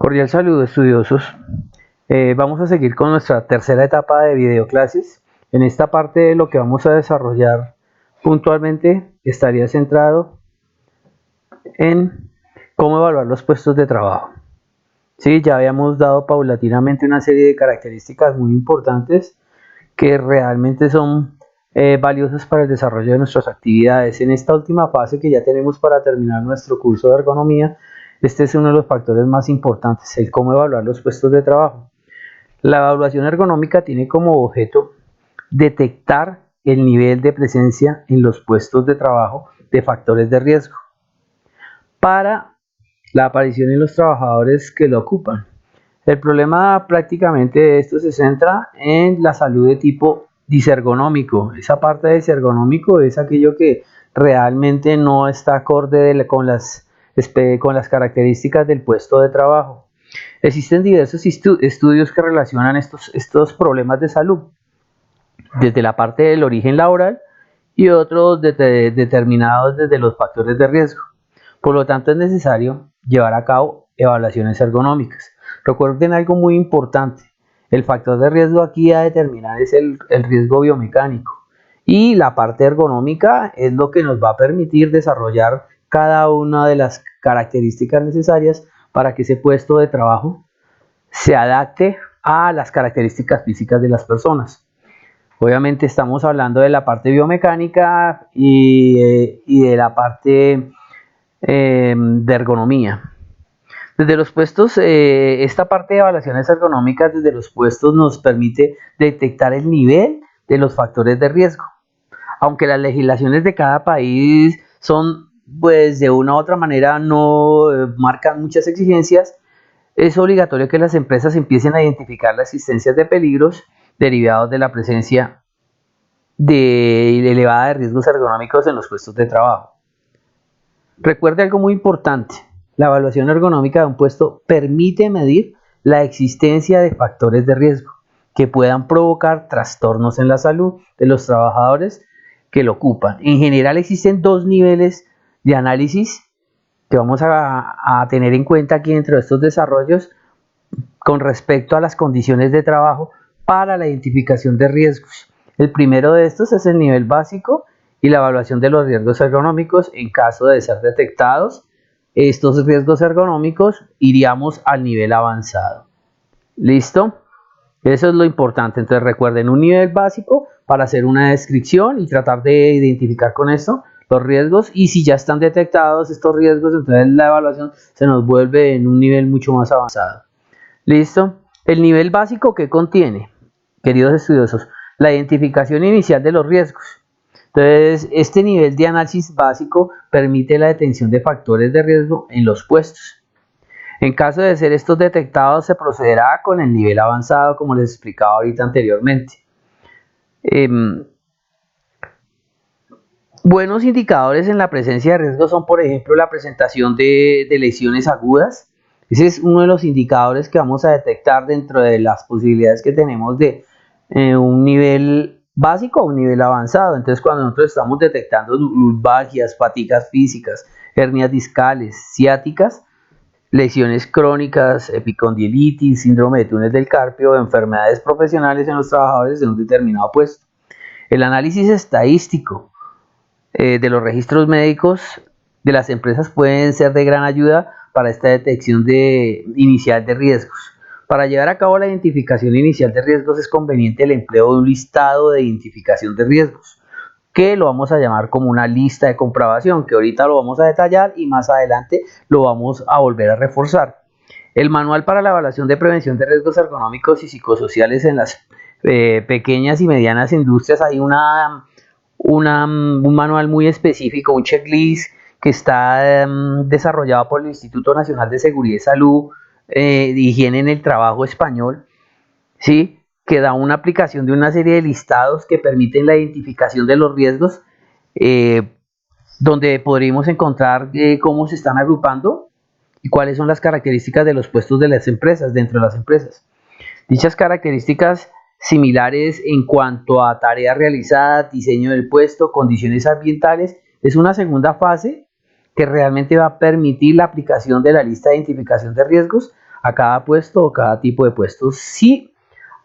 Cordial saludo, estudiosos. Vamos a seguir con nuestra tercera etapa de videoclases. En esta parte lo que vamos a desarrollar puntualmente estaría centrado en cómo evaluar los puestos de trabajo. Sí, ya habíamos dado paulatinamente una serie de características muy importantes que realmente son valiosas para el desarrollo de nuestras actividades. En esta última fase que ya tenemos para terminar nuestro curso de ergonomía, este es uno de los factores más importantes, el cómo evaluar los puestos de trabajo. La evaluación ergonómica tiene como objeto detectar el nivel de presencia en los puestos de trabajo de factores de riesgo para la aparición en los trabajadores que lo ocupan. El problema prácticamente de esto se centra en la salud de tipo disergonómico. Esa parte de disergonómico es aquello que realmente no está acorde con las características del puesto de trabajo. Existen diversos estudios que relacionan estos problemas de salud, desde la parte del origen laboral y otros determinados desde los factores de riesgo. Por lo tanto, es necesario llevar a cabo evaluaciones ergonómicas. Recuerden algo muy importante, el factor de riesgo aquí a determinar es el riesgo biomecánico y la parte ergonómica es lo que nos va a permitir desarrollar cada una de las características necesarias para que ese puesto de trabajo se adapte a las características físicas de las personas. Obviamente estamos hablando de la parte biomecánica y de la parte de ergonomía. Desde los puestos, esta parte de evaluaciones ergonómicas desde los puestos nos permite detectar el nivel de los factores de riesgo. Aunque las legislaciones de cada país son, pues de una u otra manera no marcan muchas exigencias, es obligatorio que las empresas empiecen a identificar la existencia de peligros derivados de la presencia elevada de riesgos ergonómicos en los puestos de trabajo. Recuerde algo muy importante, la evaluación ergonómica de un puesto permite medir la existencia de factores de riesgo que puedan provocar trastornos en la salud de los trabajadores que lo ocupan. En general existen dos niveles de análisis que vamos a tener en cuenta aquí dentro de estos desarrollos con respecto a las condiciones de trabajo para la identificación de riesgos. El primero de estos es el nivel básico y la evaluación de los riesgos ergonómicos. En caso de ser detectados estos riesgos ergonómicos, iríamos al nivel avanzado. ¿Listo? Eso es lo importante. Entonces recuerden un nivel básico para hacer una descripción y tratar de identificar con esto los riesgos, y si ya están detectados estos riesgos, entonces la evaluación se nos vuelve en un nivel mucho más avanzado. ¿Listo? El nivel básico, ¿qué contiene, queridos estudiosos? La identificación inicial de los riesgos. Entonces, este nivel de análisis básico permite la detención de factores de riesgo en los puestos. En caso de ser estos detectados, se procederá con el nivel avanzado, como les explicaba ahorita anteriormente. Buenos indicadores en la presencia de riesgo son, por ejemplo, la presentación de lesiones agudas. Ese es uno de los indicadores que vamos a detectar dentro de las posibilidades que tenemos de un nivel básico a un nivel avanzado. Entonces, cuando nosotros estamos detectando lumbalgias, fatigas físicas, hernias discales, ciáticas, lesiones crónicas, epicondilitis, síndrome de túnel del carpio, enfermedades profesionales en los trabajadores de un determinado puesto. El análisis estadístico de los registros médicos de las empresas pueden ser de gran ayuda para esta detección inicial de riesgos. Para llevar a cabo la identificación inicial de riesgos es conveniente el empleo de un listado de identificación de riesgos, que lo vamos a llamar como una lista de comprobación, que ahorita lo vamos a detallar y más adelante lo vamos a volver a reforzar. El manual para la evaluación de prevención de riesgos ergonómicos y psicosociales en las pequeñas y medianas industrias, hay un manual muy específico, un checklist que está desarrollado por el Instituto Nacional de Seguridad y Salud de Higiene en el Trabajo español, ¿sí? Que da una aplicación de una serie de listados que permiten la identificación de los riesgos, donde podríamos encontrar cómo se están agrupando y cuáles son las características de los puestos de las empresas, dentro de las empresas. Dichas características similares en cuanto a tareas realizadas, diseño del puesto, condiciones ambientales, es una segunda fase que realmente va a permitir la aplicación de la lista de identificación de riesgos a cada puesto o cada tipo de puestos si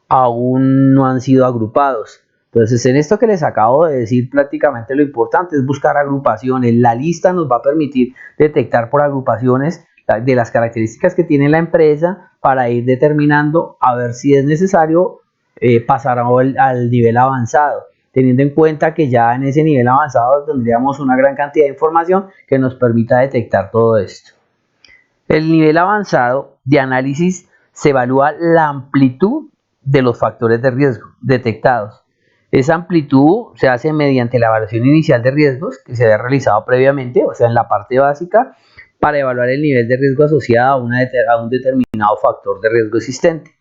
aún no han sido agrupados. Entonces, en esto que les acabo de decir, prácticamente lo importante es buscar agrupaciones. La lista nos va a permitir detectar por agrupaciones de las características que tiene la empresa para ir determinando a ver si es necesario pasar al nivel avanzado, teniendo en cuenta que ya en ese nivel avanzado tendríamos una gran cantidad de información que nos permita detectar todo esto. El nivel avanzado de análisis se evalúa la amplitud de los factores de riesgo detectados. Esa amplitud se hace mediante la evaluación inicial de riesgos que se había realizado previamente, o sea, en la parte básica, para evaluar el nivel de riesgo asociado a un determinado factor de riesgo existente.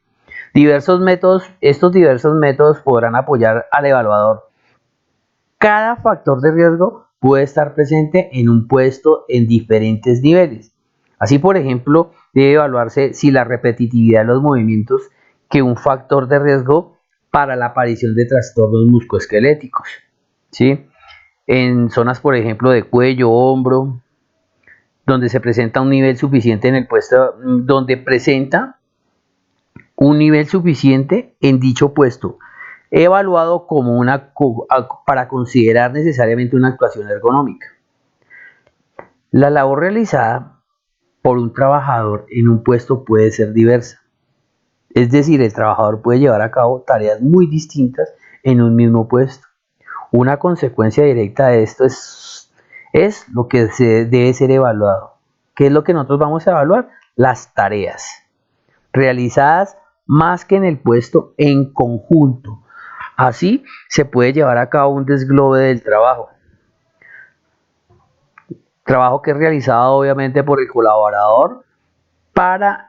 Estos diversos métodos podrán apoyar al evaluador. Cada factor de riesgo puede estar presente en un puesto en diferentes niveles. Así, por ejemplo, debe evaluarse si la repetitividad de los movimientos que un factor de riesgo para la aparición de trastornos musculoesqueléticos, ¿sí? En zonas, por ejemplo, de cuello, hombro, donde se presenta un nivel suficiente en el puesto, donde presenta un nivel suficiente en dicho puesto, evaluado como para considerar necesariamente una actuación ergonómica. La labor realizada por un trabajador en un puesto puede ser diversa. Es decir, el trabajador puede llevar a cabo tareas muy distintas en un mismo puesto. Una consecuencia directa de esto es lo que debe ser evaluado. ¿Qué es lo que nosotros vamos a evaluar? Las tareas realizadas más que en el puesto en conjunto. Así se puede llevar a cabo un desglobe del trabajo. Trabajo que es realizado obviamente por el colaborador para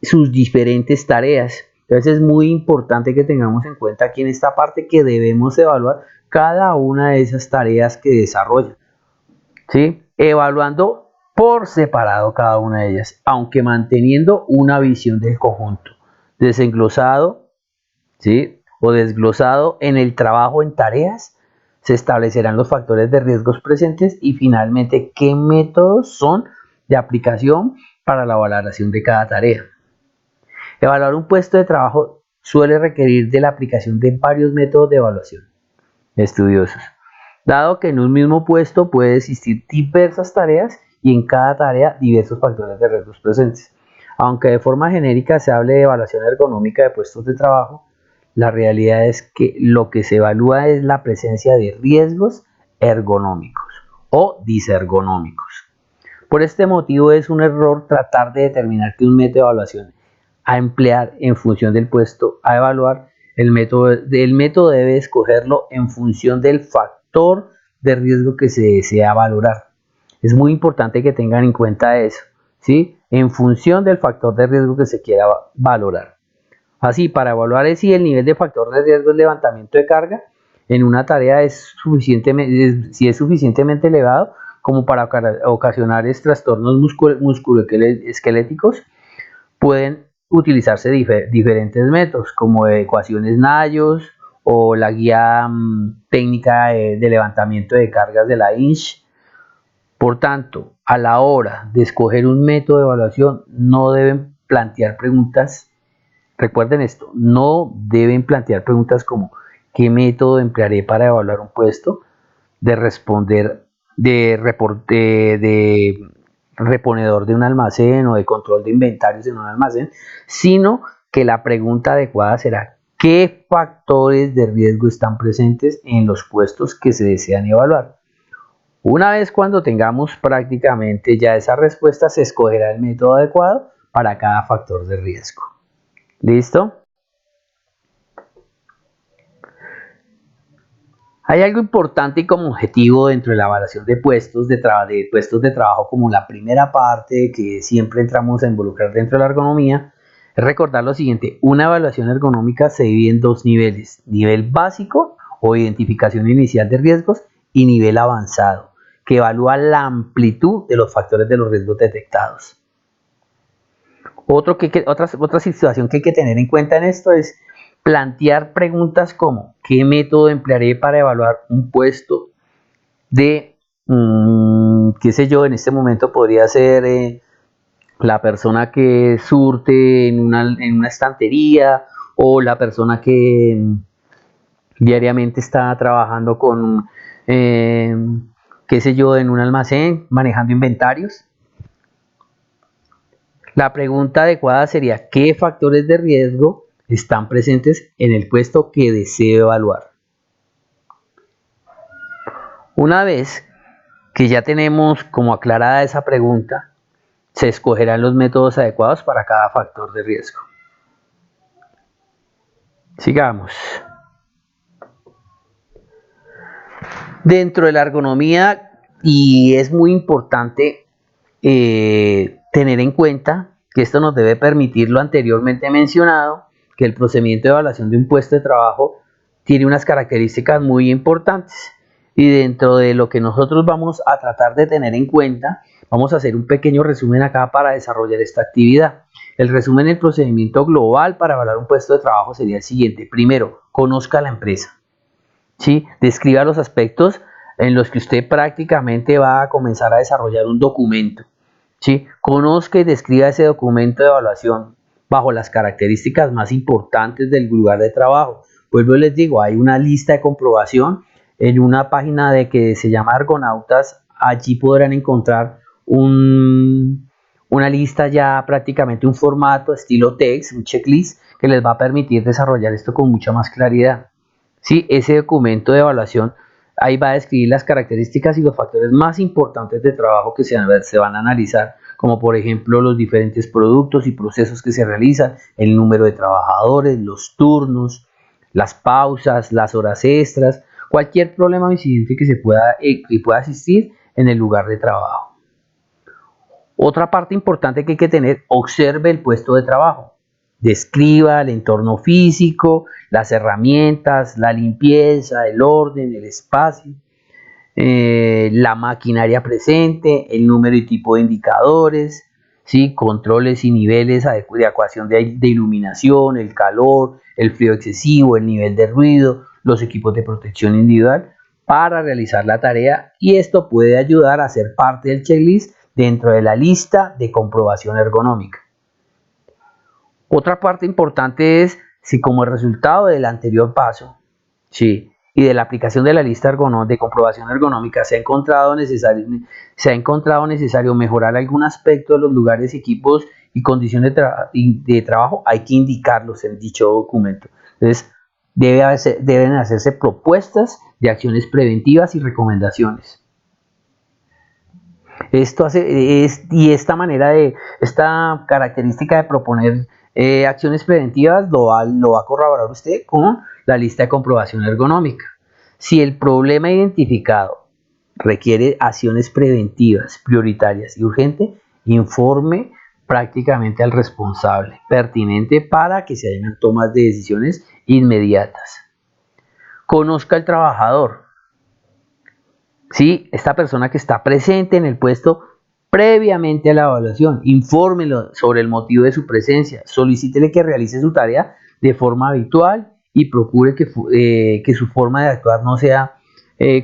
sus diferentes tareas. Entonces es muy importante que tengamos en cuenta aquí en esta parte que debemos evaluar cada una de esas tareas que desarrolla, ¿sí? Evaluando por separado cada una de ellas, aunque manteniendo una visión del conjunto, desenglosado, ¿sí? O desglosado en el trabajo en tareas. Se establecerán los factores de riesgos presentes y finalmente qué métodos son de aplicación para la valoración de cada tarea. Evaluar un puesto de trabajo suele requerir de la aplicación de varios métodos de evaluación estudiosos, dado que en un mismo puesto puede existir diversas tareas y en cada tarea diversos factores de riesgos presentes. Aunque de forma genérica se hable de evaluación ergonómica de puestos de trabajo, la realidad es que lo que se evalúa es la presencia de riesgos ergonómicos o disergonómicos. Por este motivo es un error tratar de determinar que un método de evaluación a emplear en función del puesto a evaluar, el método debe escogerlo en función del factor de riesgo que se desea valorar. Es muy importante que tengan en cuenta eso, ¿sí? En función del factor de riesgo que se quiera valorar. Así, para evaluar si el nivel de factor de riesgo es levantamiento de carga, en una tarea si es suficientemente elevado como para ocasionar trastornos musculoesqueléticos, pueden utilizarse diferentes métodos como ecuaciones Nayos o la guía técnica de levantamiento de cargas de la INSH. Por tanto, a la hora de escoger un método de evaluación no deben plantear preguntas. Recuerden esto, no deben plantear preguntas como ¿qué método emplearé para evaluar un puesto? De responder de reponedor de un almacén o de control de inventarios en un almacén, sino que la pregunta adecuada será ¿qué factores de riesgo están presentes en los puestos que se desean evaluar? Una vez cuando tengamos prácticamente ya esa respuesta, se escogerá el método adecuado para cada factor de riesgo. ¿Listo? Hay algo importante y como objetivo dentro de la evaluación de puestos de trabajo como la primera parte que siempre entramos a involucrar dentro de la ergonomía, es recordar lo siguiente: una evaluación ergonómica se divide en dos niveles: nivel básico o identificación inicial de riesgos y nivel avanzado, que evalúa la amplitud de los factores de los riesgos detectados. Otra situación que hay que tener en cuenta en esto es plantear preguntas como ¿qué método emplearé para evaluar un puesto de, qué sé yo, en este momento podría ser la persona que surte en una estantería, o la persona que diariamente está trabajando con, qué sé yo, en un almacén, manejando inventarios. La pregunta adecuada sería: ¿qué factores de riesgo están presentes en el puesto que deseo evaluar? Una vez que ya tenemos como aclarada esa pregunta, se escogerán los métodos adecuados para cada factor de riesgo. Sigamos. Dentro de la ergonomía, y es muy importante tener en cuenta que esto nos debe permitir lo anteriormente mencionado, que el procedimiento de evaluación de un puesto de trabajo tiene unas características muy importantes, y dentro de lo que nosotros vamos a tratar de tener en cuenta, vamos a hacer un pequeño resumen acá para desarrollar esta actividad. El resumen del procedimiento global para evaluar un puesto de trabajo sería el siguiente: primero, conozca la empresa, ¿sí? Describa los aspectos en los que usted prácticamente va a comenzar a desarrollar un documento, ¿sí? Conozca y describa ese documento de evaluación bajo las características más importantes del lugar de trabajo. Vuelvo y les digo, hay una lista de comprobación en una página que se llama Argonautas. Allí podrán encontrar una lista, ya prácticamente un formato estilo text, un checklist, que les va a permitir desarrollar esto con mucha más claridad. Sí, ese documento de evaluación ahí va a describir las características y los factores más importantes de trabajo que se van a analizar, como por ejemplo los diferentes productos y procesos que se realizan, el número de trabajadores, los turnos, las pausas, las horas extras, cualquier problema o incidente que pueda existir en el lugar de trabajo. Otra parte importante que hay que tener: observe el puesto de trabajo. Describa el entorno físico, las herramientas, la limpieza, el orden, el espacio, la maquinaria presente, el número y tipo de indicadores, ¿sí? Controles y niveles de adecuación de iluminación, el calor, el frío excesivo, el nivel de ruido, los equipos de protección individual para realizar la tarea, y esto puede ayudar a ser parte del checklist dentro de la lista de comprobación ergonómica. Otra parte importante es si, como resultado del anterior paso, sí, y de la aplicación de la lista de comprobación ergonómica, se ha encontrado necesario mejorar algún aspecto de los lugares, equipos y condiciones de trabajo, hay que indicarlos en dicho documento. Entonces, deben hacerse propuestas de acciones preventivas y recomendaciones. Esta característica de proponer acciones preventivas lo va a corroborar usted con la lista de comprobación ergonómica. Si el problema identificado requiere acciones preventivas, prioritarias y urgentes, informe prácticamente al responsable pertinente para que se hagan tomas de decisiones inmediatas. Conozca al trabajador. ¿Sí? Esta persona que está presente en el puesto previamente a la evaluación, infórmelo sobre el motivo de su presencia, solicítele que realice su tarea de forma habitual y procure que su forma de actuar no sea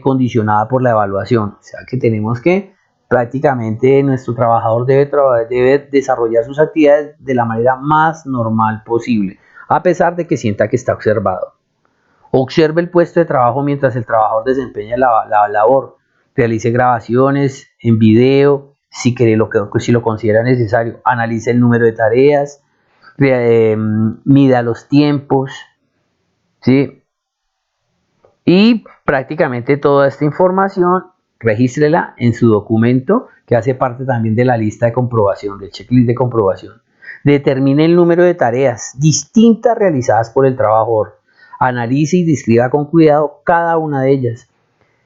condicionada por la evaluación. O sea que tenemos que prácticamente nuestro trabajador debe desarrollar sus actividades de la manera más normal posible, a pesar de que sienta que está observado. Observe el puesto de trabajo mientras el trabajador desempeña la labor. Realice grabaciones en video si lo considera necesario. Analice el número de tareas, mida los tiempos, ¿sí? Y prácticamente toda esta información regístrela en su documento, que hace parte también de la lista de comprobación, del checklist de comprobación. Determine el número de tareas distintas realizadas por el trabajador. Analice y describa con cuidado cada una de ellas.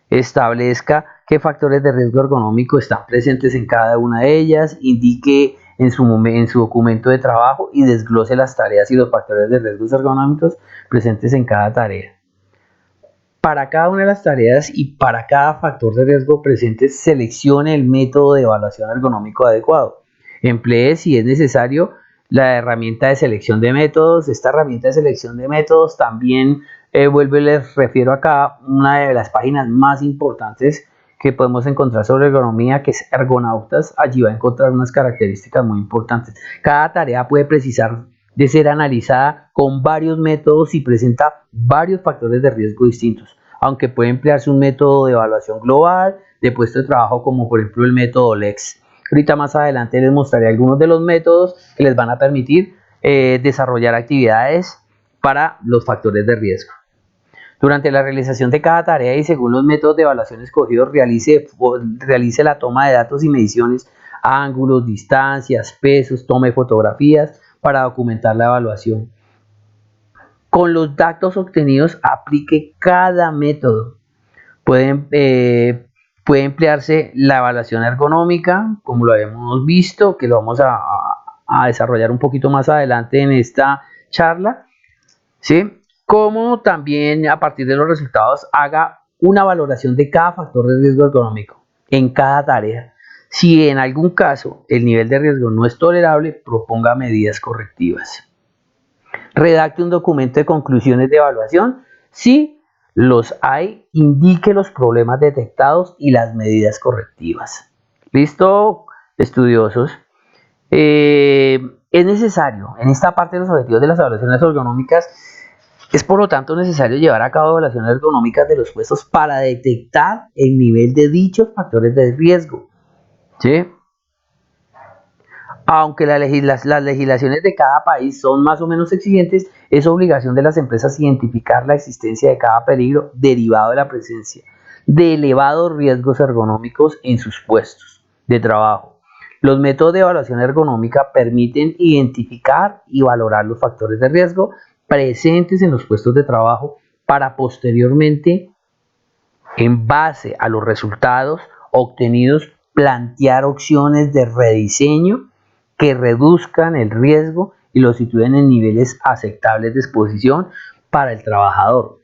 Establezca qué factores de riesgo ergonómico están presentes en cada una de ellas. Indique en su documento de trabajo y desglose las tareas y los factores de riesgos ergonómicos presentes en cada tarea. Para cada una de las tareas y para cada factor de riesgo presente, seleccione el método de evaluación ergonómico adecuado. Emplee, si es necesario, la herramienta de selección de métodos. Esta herramienta de selección de métodos también, les refiero acá, una de las páginas más importantes que podemos encontrar sobre ergonomía, que es Ergonautas. Allí va a encontrar unas características muy importantes. Cada tarea puede precisar de ser analizada con varios métodos y presenta varios factores de riesgo distintos, aunque puede emplearse un método de evaluación global de puesto de trabajo, como por ejemplo el método LEX. Ahorita más adelante les mostraré algunos de los métodos que les van a permitir desarrollar actividades para los factores de riesgo. Durante la realización de cada tarea y según los métodos de evaluación escogidos, realice la toma de datos y mediciones, ángulos, distancias, pesos, tome fotografías para documentar la evaluación. Con los datos obtenidos, aplique cada método. Puede emplearse la evaluación ergonómica, como lo habíamos visto, que lo vamos a desarrollar un poquito más adelante en esta charla, ¿sí? Como también a partir de los resultados haga una valoración de cada factor de riesgo ergonómico en cada tarea. Si en algún caso el nivel de riesgo no es tolerable, proponga medidas correctivas. Redacte un documento de conclusiones de evaluación. Si los hay, indique los problemas detectados y las medidas correctivas. ¿Listo, estudiosos? Es necesario, en esta parte de los objetivos de las evaluaciones ergonómicas, es por lo tanto necesario llevar a cabo evaluaciones ergonómicas de los puestos para detectar el nivel de dichos factores de riesgo, ¿sí? Aunque las legislaciones de cada país son más o menos exigentes, es obligación de las empresas identificar la existencia de cada peligro derivado de la presencia de elevados riesgos ergonómicos en sus puestos de trabajo. Los métodos de evaluación ergonómica permiten identificar y valorar los factores de riesgo presentes en los puestos de trabajo para posteriormente, en base a los resultados obtenidos, plantear opciones de rediseño que reduzcan el riesgo y lo sitúen en niveles aceptables de exposición para el trabajador.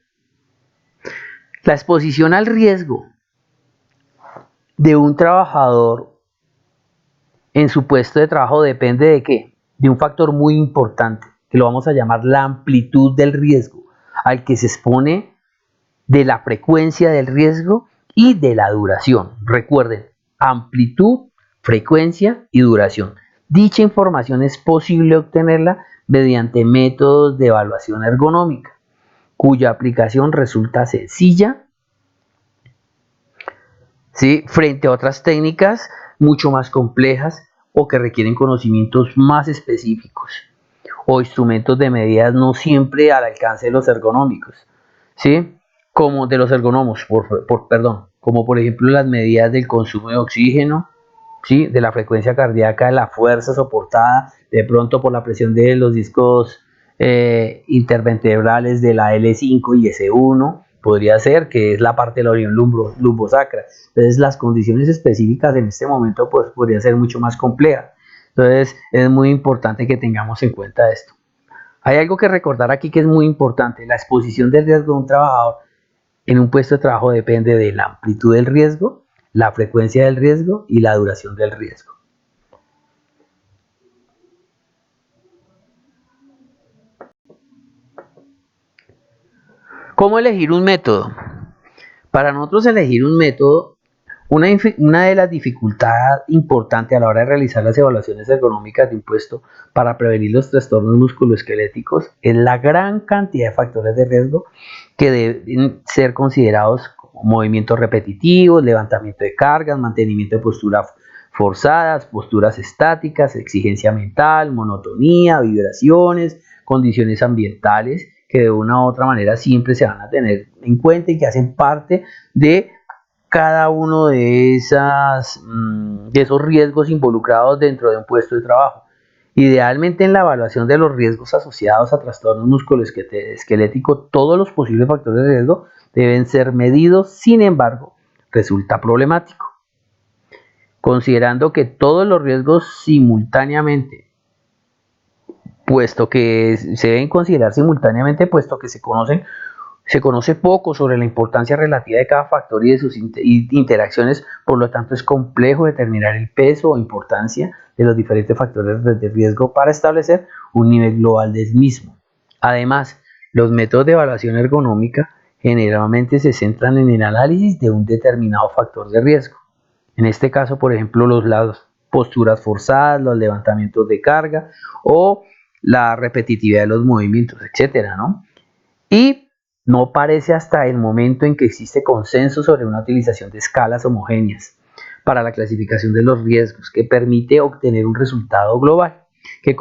La exposición al riesgo de un trabajador en su puesto de trabajo depende de ¿qué? De un factor muy importante, que lo vamos a llamar la amplitud del riesgo, al que se expone, de la frecuencia del riesgo y de la duración. Recuerden, amplitud, frecuencia y duración. Dicha información es posible obtenerla mediante métodos de evaluación ergonómica, cuya aplicación resulta sencilla, ¿sí?, frente a otras técnicas mucho más complejas o que requieren conocimientos más específicos o instrumentos de medidas no siempre al alcance de los ergonómicos, ¿sí? Como de los ergónomos, como por ejemplo las medidas del consumo de oxígeno, ¿sí?, de la frecuencia cardíaca, de la fuerza soportada de pronto por la presión de los discos intervertebrales de la L5 y S1, podría ser, que es la parte de la unión lumbosacra. Entonces las condiciones específicas en este momento pues podría ser mucho más complejas. Entonces es muy importante que tengamos en cuenta esto. Hay algo que recordar aquí que es muy importante: la exposición del riesgo de un trabajador en un puesto de trabajo depende de la amplitud del riesgo, la frecuencia del riesgo y la duración del riesgo. ¿Cómo elegir un método? Para nosotros elegir un método, una de las dificultades importantes a la hora de realizar las evaluaciones ergonómicas de un puesto para prevenir los trastornos musculoesqueléticos es la gran cantidad de factores de riesgo que deben ser considerados, como movimientos repetitivos, levantamiento de cargas, mantenimiento de posturas forzadas, posturas estáticas, exigencia mental, monotonía, vibraciones, condiciones ambientales que de una u otra manera siempre se van a tener en cuenta y que hacen parte de cada uno de esos riesgos involucrados dentro de un puesto de trabajo. Idealmente, en la evaluación de los riesgos asociados a trastornos musculoesqueléticos, todos los posibles factores de riesgo deben ser medidos. Sin embargo, resulta problemático, considerando que todos los riesgos simultáneamente, puesto que se deben considerar simultáneamente, puesto que se conoce poco sobre la importancia relativa de cada factor y de sus interacciones. Por lo tanto, es complejo determinar el peso o importancia de los diferentes factores de riesgo para establecer un nivel global del mismo. Además, los métodos de evaluación ergonómica generalmente se centran en el análisis de un determinado factor de riesgo. En este caso, por ejemplo, las posturas forzadas, los levantamientos de carga o la repetitividad de los movimientos, etcétera, ¿no? Y no parece hasta el momento en que existe consenso sobre una utilización de escalas homogéneas para la clasificación de los riesgos que permite obtener un resultado global que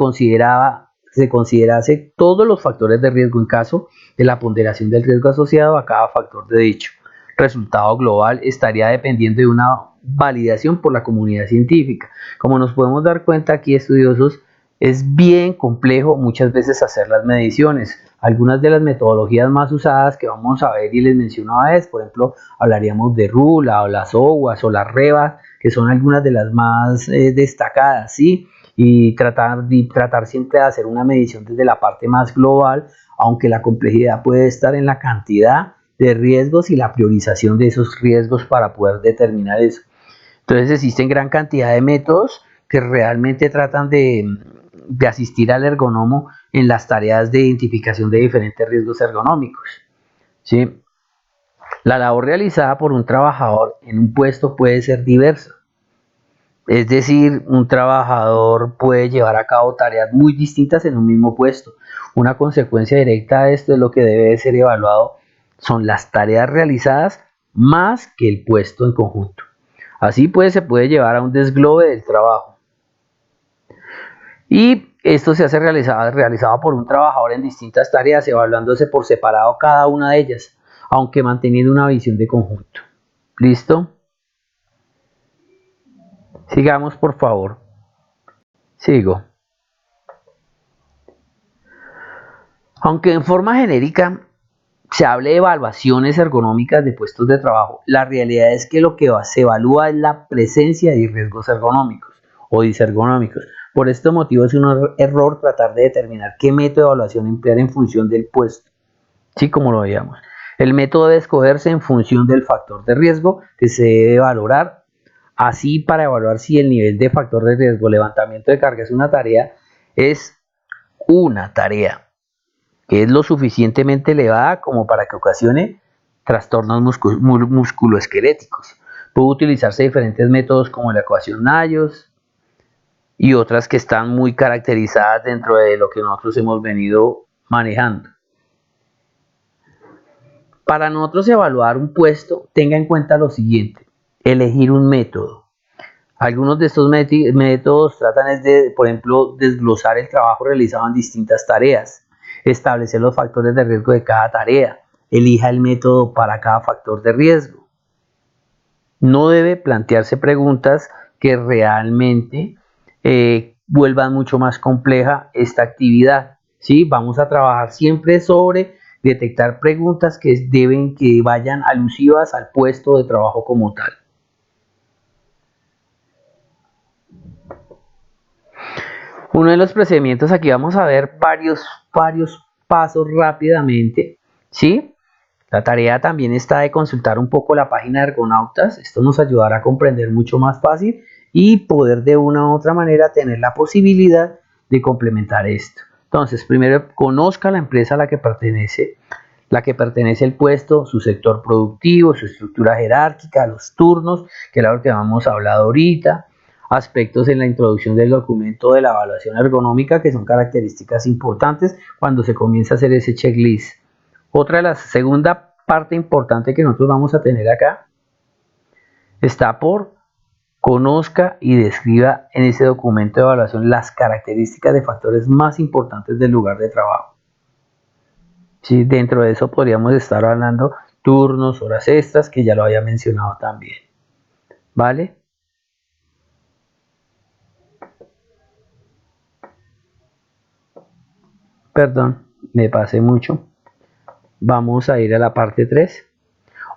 se considerase todos los factores de riesgo en caso de la ponderación del riesgo asociado a cada factor de dicho resultado global estaría dependiendo de una validación por la comunidad científica. Como nos podemos dar cuenta aquí, estudiosos, es bien complejo muchas veces hacer las mediciones. Algunas de las metodologías más usadas que vamos a ver y les mencionaba es, por ejemplo, hablaríamos de RULA o las OWAS o las REBAS, que son algunas de las más destacadas, ¿sí? Y tratar siempre de hacer una medición desde la parte más global, aunque la complejidad puede estar en la cantidad de riesgos y la priorización de esos riesgos para poder determinar eso. Entonces existen gran cantidad de métodos que realmente tratan de asistir al ergónomo en las tareas de identificación de diferentes riesgos ergonómicos, ¿sí? La labor realizada por un trabajador en un puesto puede ser diversa. Es decir, un trabajador puede llevar a cabo tareas muy distintas en un mismo puesto. Una consecuencia directa de esto es lo que debe ser evaluado son las tareas realizadas más que el puesto en conjunto. Así pues se puede llevar a un desglobe del trabajo. Y esto se hace realizado por un trabajador en distintas tareas, evaluándose por separado cada una de ellas, aunque manteniendo una visión de conjunto. ¿Listo? Sigamos, por favor. Sigo. Aunque en forma genérica se hable de evaluaciones ergonómicas de puestos de trabajo, la realidad es que lo que se evalúa es la presencia de riesgos ergonómicos o disergonómicos. Por este motivo es un error tratar de determinar qué método de evaluación emplear en función del puesto. Sí, como lo veíamos. El método debe escogerse en función del factor de riesgo que se debe valorar. Así, para evaluar si el nivel de factor de riesgo, levantamiento de carga, es una tarea que es lo suficientemente elevada como para que ocasione trastornos musculoesqueléticos. Puede utilizarse diferentes métodos como la ecuación Nayos y otras que están muy caracterizadas dentro de lo que nosotros hemos venido manejando. Para nosotros evaluar un puesto, tenga en cuenta lo siguiente: elegir un método. Algunos de estos métodos tratan de, por ejemplo, desglosar el trabajo realizado en distintas tareas, establecer los factores de riesgo de cada tarea, elija el método para cada factor de riesgo. No debe plantearse preguntas que realmente vuelvan mucho más compleja esta actividad, ¿sí? Vamos a trabajar siempre sobre detectar preguntas que vayan alusivas al puesto de trabajo como tal. Uno de los procedimientos, aquí vamos a ver varios pasos rápidamente, ¿sí? La tarea también está de consultar un poco la página de Ergonautas. Esto nos ayudará a comprender mucho más fácil y poder de una u otra manera tener la posibilidad de complementar esto. Entonces, primero conozca la empresa a la que pertenece el puesto, su sector productivo, su estructura jerárquica, los turnos, que es lo que hemos hablado ahorita, aspectos en la introducción del documento de la evaluación ergonómica, que son características importantes cuando se comienza a hacer ese checklist. Segunda parte importante que nosotros vamos a tener acá está por conozca y describa en ese documento de evaluación las características de factores más importantes del lugar de trabajo. Sí, dentro de eso podríamos estar hablando turnos, horas extras, que ya lo había mencionado también. ¿Vale? Perdón, me pasé mucho. Vamos a ir a la parte 3.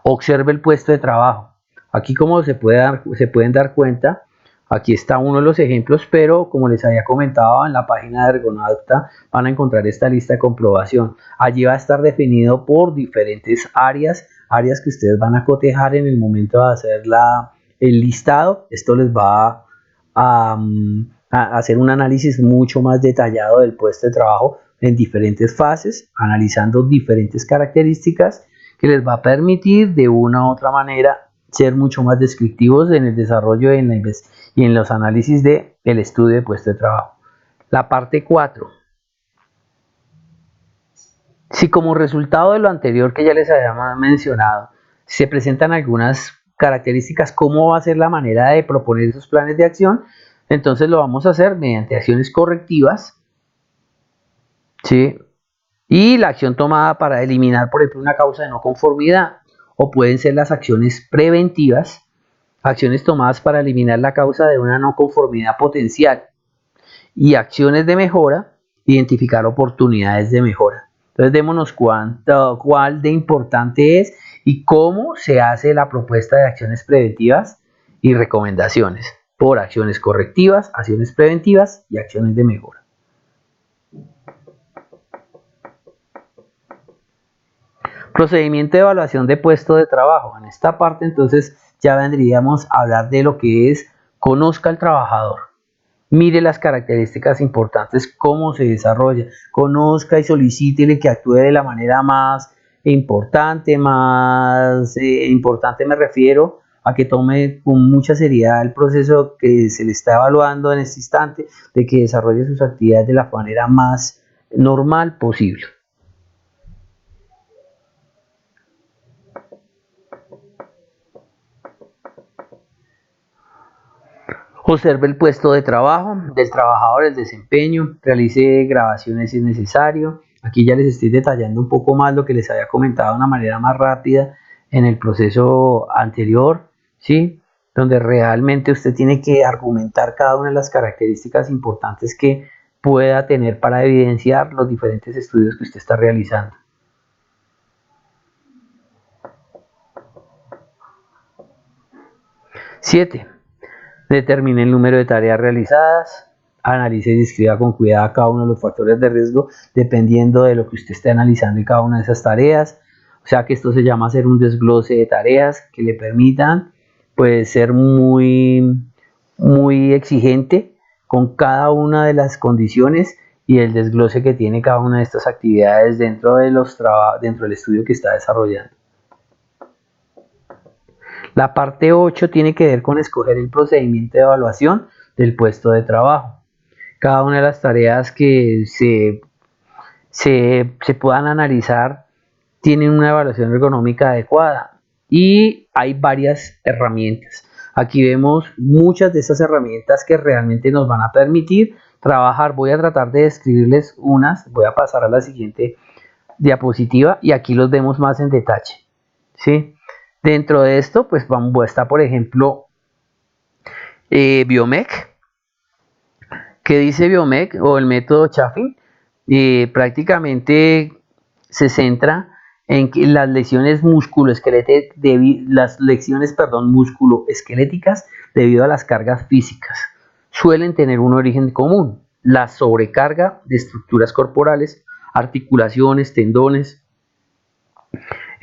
Observe el puesto de trabajo. Aquí, como se pueden dar cuenta, aquí está uno de los ejemplos, pero como les había comentado, en la página de Ergonauta van a encontrar esta lista de comprobación. Allí va a estar definido por diferentes áreas que ustedes van a cotejar en el momento de hacer el listado. Esto les va a hacer un análisis mucho más detallado del puesto de trabajo en diferentes fases, analizando diferentes características que les va a permitir de una u otra manera ser mucho más descriptivos en el desarrollo y en los análisis del estudio de puesto de trabajo. La parte 4. Si como resultado de lo anterior que ya les había mencionado, se presentan algunas características, ¿cómo va a ser la manera de proponer esos planes de acción? Entonces lo vamos a hacer mediante acciones correctivas, ¿sí? Y la acción tomada para eliminar, por ejemplo, una causa de no conformidad, o pueden ser las acciones preventivas, acciones tomadas para eliminar la causa de una no conformidad potencial, y acciones de mejora, identificar oportunidades de mejora. Entonces démonos cuál de importante es y cómo se hace la propuesta de acciones preventivas y recomendaciones por acciones correctivas, acciones preventivas y acciones de mejora. Procedimiento de evaluación de puesto de trabajo. En esta parte entonces ya vendríamos a hablar de lo que es conozca al trabajador. Mire las características importantes, cómo se desarrolla, conozca y solicítele que actúe de la manera más importante, me refiero a que tome con mucha seriedad el proceso que se le está evaluando en este instante, de que desarrolle sus actividades de la manera más normal posible. Observe el puesto de trabajo del trabajador, el desempeño, realice grabaciones si es necesario. Aquí ya les estoy detallando un poco más lo que les había comentado de una manera más rápida en el proceso anterior, ¿sí? Donde realmente usted tiene que argumentar cada una de las características importantes que pueda tener para evidenciar los diferentes estudios que usted está realizando. 7. Determine el número de tareas realizadas, analice y describa con cuidado cada uno de los factores de riesgo dependiendo de lo que usted esté analizando en cada una de esas tareas. O sea que esto se llama hacer un desglose de tareas que le permitan pues, ser muy exigente con cada una de las condiciones y el desglose que tiene cada una de estas actividades dentro del estudio que está desarrollando. La parte 8 tiene que ver con escoger el procedimiento de evaluación del puesto de trabajo. Cada una de las tareas que se puedan analizar tienen una evaluación ergonómica adecuada y hay varias herramientas. Aquí vemos muchas de esas herramientas que realmente nos van a permitir trabajar. Voy a tratar de describirles unas, voy a pasar a la siguiente diapositiva y aquí los vemos más en detalle, ¿sí? Dentro de esto, pues está, por ejemplo, Biomec. ¿Qué dice Biomec o el método Chaffin? Prácticamente se centra en que las lesiones musculoesqueléticas debido a las cargas físicas suelen tener un origen común: la sobrecarga de estructuras corporales, articulaciones, tendones,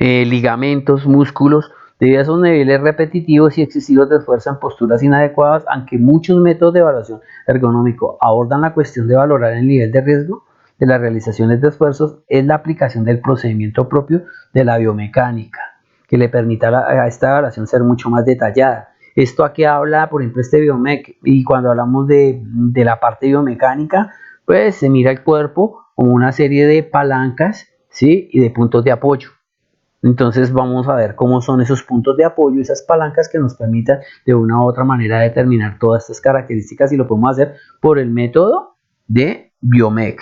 ligamentos, músculos, debido a esos niveles repetitivos y excesivos de esfuerzo en posturas inadecuadas. Aunque muchos métodos de evaluación ergonómico abordan la cuestión de valorar el nivel de riesgo de las realizaciones de esfuerzos, es la aplicación del procedimiento propio de la biomecánica que le permita a esta evaluación ser mucho más detallada. Esto aquí habla, por ejemplo, este biomec, y cuando hablamos de la parte biomecánica, pues se mira el cuerpo como una serie de palancas, ¿sí? Y de puntos de apoyo. Entonces vamos a ver cómo son esos puntos de apoyo, esas palancas que nos permitan de una u otra manera determinar todas estas características, y lo podemos hacer por el método de Biomec.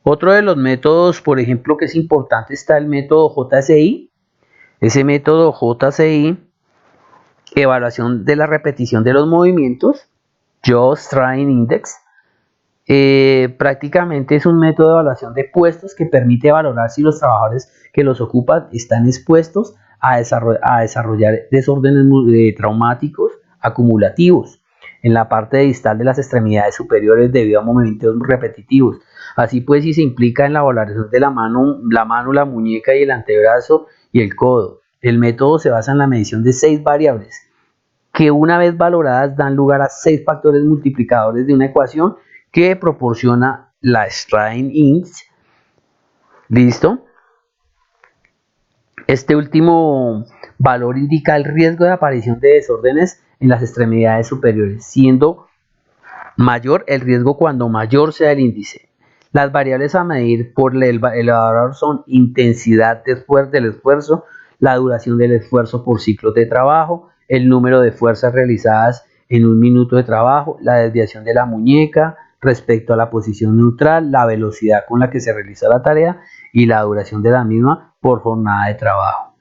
Otro de los métodos, por ejemplo, que es importante, está el método JSI. Ese método JSI, evaluación de la repetición de los movimientos, Jaw Strain Index, prácticamente es un método de evaluación de puestos que permite valorar si los trabajadores que los ocupan están expuestos a desarrollar desórdenes traumáticos acumulativos en la parte distal de las extremidades superiores debido a movimientos repetitivos. Así pues, si se implica en la valoración de la mano, la muñeca y el antebrazo y el codo. El método se basa en la medición de 6 variables que, una vez valoradas, dan lugar a 6 factores multiplicadores de una ecuación que proporciona la Strain Index. ¿Listo? Este último valor indica el riesgo de aparición de desórdenes en las extremidades superiores, siendo mayor el riesgo cuando mayor sea el índice. Las variables a medir por el evaluador son intensidad del esfuerzo, la duración del esfuerzo por ciclos de trabajo, el número de fuerzas realizadas en un minuto de trabajo, la desviación de la muñeca respecto a la posición neutral, la velocidad con la que se realiza la tarea y la duración de la misma por jornada de trabajo.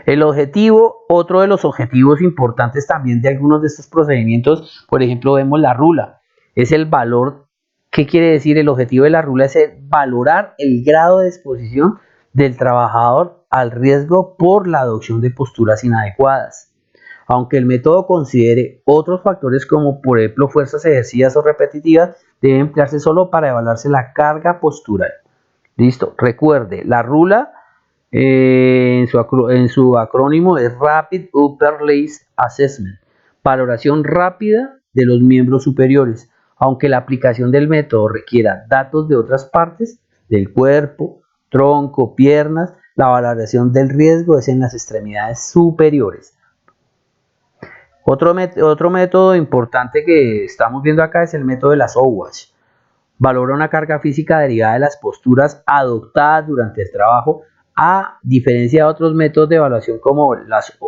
El objetivo, otro de los objetivos importantes también de algunos de estos procedimientos, por ejemplo, vemos la rula, es el valor. ¿Qué quiere decir? El objetivo de la rula es valorar el grado de exposición del trabajador al riesgo por la adopción de posturas inadecuadas. Aunque el método considere otros factores como por ejemplo fuerzas ejercidas o repetitivas, debe emplearse solo para evaluarse la carga postural. Listo, recuerde, la rula en su acrónimo es Rapid Upper Limb Assessment, valoración rápida de los miembros superiores. Aunque la aplicación del método requiera datos de otras partes del cuerpo, tronco, piernas, la valoración del riesgo es en las extremidades superiores. Otro método importante que estamos viendo acá es el método de las OWASH. Valora una carga física derivada de las posturas adoptadas durante el trabajo. A diferencia de otros métodos de evaluación como las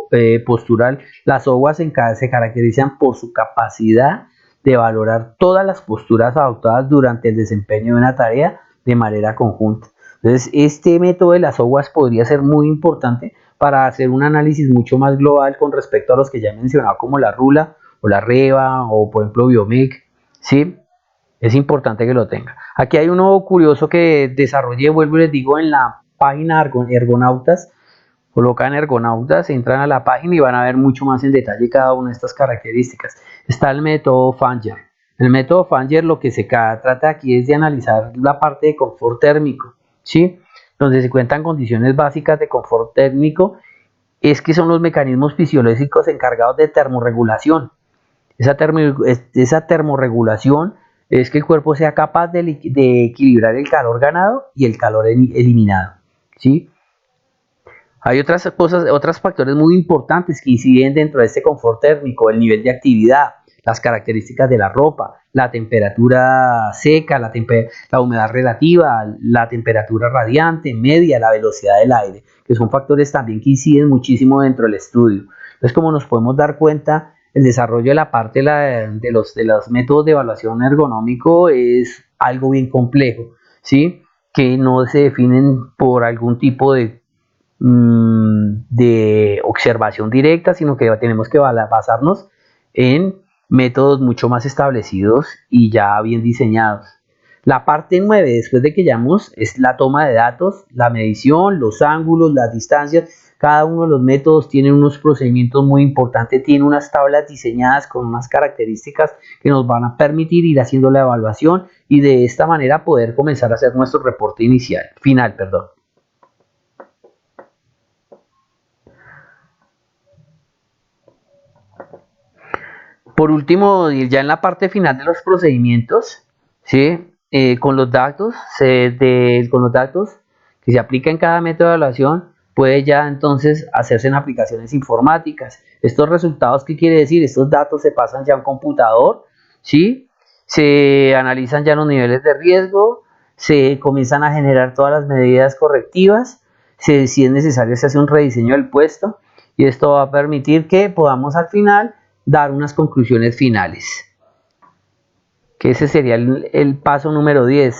postural, las OWASH se caracterizan por su capacidad de valorar todas las posturas adoptadas durante el desempeño de una tarea de manera conjunta. Entonces, este método de las OWASH podría ser muy importante para hacer un análisis mucho más global con respecto a los que ya he mencionado, como la RULA o la REVA o, por ejemplo, Biomec, ¿sí? Es importante que lo tenga. Aquí hay uno curioso que desarrollé, vuelvo y les digo, en la página Ergonautas. Colocan Ergonautas, entran a la página y van a ver mucho más en detalle cada una de estas características. Está el método Fanger. El método Fanger lo que se trata aquí es de analizar la parte de confort térmico, ¿sí? Donde se cuentan condiciones básicas de confort térmico, es que son los mecanismos fisiológicos encargados de termorregulación. Esa termorregulación es que el cuerpo sea capaz de equilibrar el calor ganado y el calor eliminado, ¿sí? Hay otros factores muy importantes que inciden dentro de este confort térmico: el nivel de actividad, las características de la ropa, la temperatura seca, la humedad relativa, la temperatura radiante, media, la velocidad del aire, que son factores también que inciden muchísimo dentro del estudio. Entonces, como nos podemos dar cuenta, el desarrollo de la parte de los métodos de evaluación ergonómico es algo bien complejo, ¿sí? Que no se definen por algún tipo de observación directa, sino que tenemos que basarnos en métodos mucho más establecidos y ya bien diseñados. La parte 9, después de que llamamos, es la toma de datos, la medición, los ángulos, las distancias. Cada uno de los métodos tiene unos procedimientos muy importantes, tiene unas tablas diseñadas con unas características que nos van a permitir ir haciendo la evaluación y de esta manera poder comenzar a hacer nuestro reporte final. Por último, ya en la parte final de los procedimientos, ¿sí? Con los datos que se aplican en cada método de evaluación, puede ya entonces hacerse en aplicaciones informáticas. Estos resultados, ¿qué quiere decir? Estos datos se pasan ya a un computador, ¿sí? Se analizan ya los niveles de riesgo, se comienzan a generar todas las medidas correctivas, si es necesario se hace un rediseño del puesto y esto va a permitir que podamos al final dar unas conclusiones finales, que ese sería el paso número 10.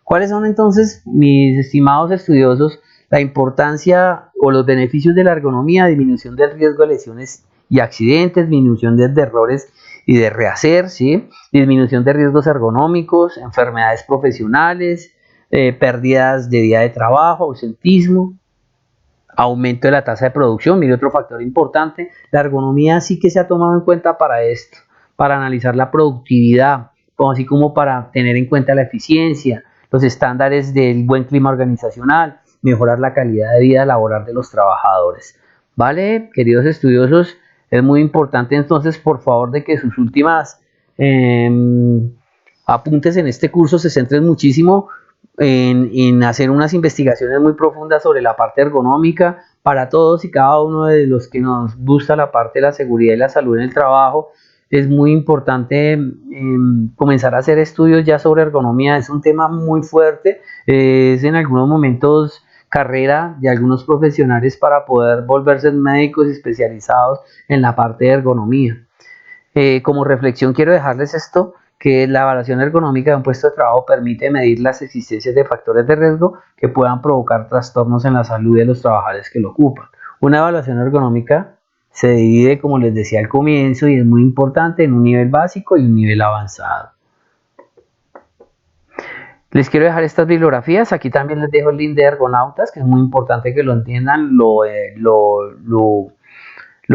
¿Cuáles son entonces, mis estimados estudiosos, la importancia o los beneficios de la ergonomía? Disminución del riesgo de lesiones y accidentes, disminución de errores y de rehacer, ¿sí? Disminución de riesgos ergonómicos, enfermedades profesionales, pérdidas de día de trabajo, ausentismo, aumento de la tasa de producción. Mire, otro factor importante, la ergonomía sí que se ha tomado en cuenta para esto, para analizar la productividad, así como para tener en cuenta la eficiencia, los estándares del buen clima organizacional, mejorar la calidad de vida laboral de los trabajadores. ¿Vale, queridos estudiosos? Es muy importante entonces, por favor, de que sus últimas apuntes en este curso se centren muchísimo en hacer unas investigaciones muy profundas sobre la parte ergonómica. Para todos y cada uno de los que nos gusta la parte de la seguridad y la salud en el trabajo, es muy importante comenzar a hacer estudios ya sobre ergonomía. Es un tema muy fuerte, es en algunos momentos carrera de algunos profesionales para poder volverse médicos especializados en la parte de ergonomía. Como reflexión quiero dejarles esto, que la evaluación ergonómica de un puesto de trabajo permite medir las existencias de factores de riesgo que puedan provocar trastornos en la salud de los trabajadores que lo ocupan. Una evaluación ergonómica se divide, como les decía al comienzo, y es muy importante, en un nivel básico y un nivel avanzado. Les quiero dejar estas bibliografías. Aquí también les dejo el link de Ergonautas, que es muy importante que lo entiendan, lo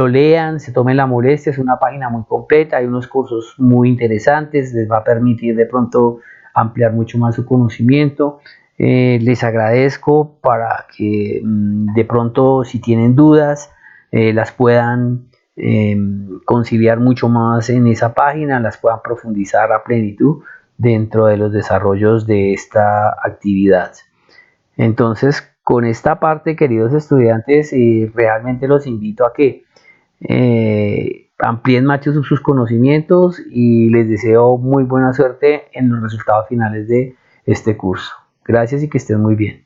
lean, se tomen la molestia. Es una página muy completa, hay unos cursos muy interesantes, les va a permitir de pronto ampliar mucho más su conocimiento. Les agradezco para que de pronto, si tienen dudas, las puedan conciliar mucho más en esa página, las puedan profundizar a plenitud dentro de los desarrollos de esta actividad. Entonces, con esta parte, queridos estudiantes, realmente los invito a que amplíen más sus conocimientos y les deseo muy buena suerte en los resultados finales de este curso. Gracias y que estén muy bien.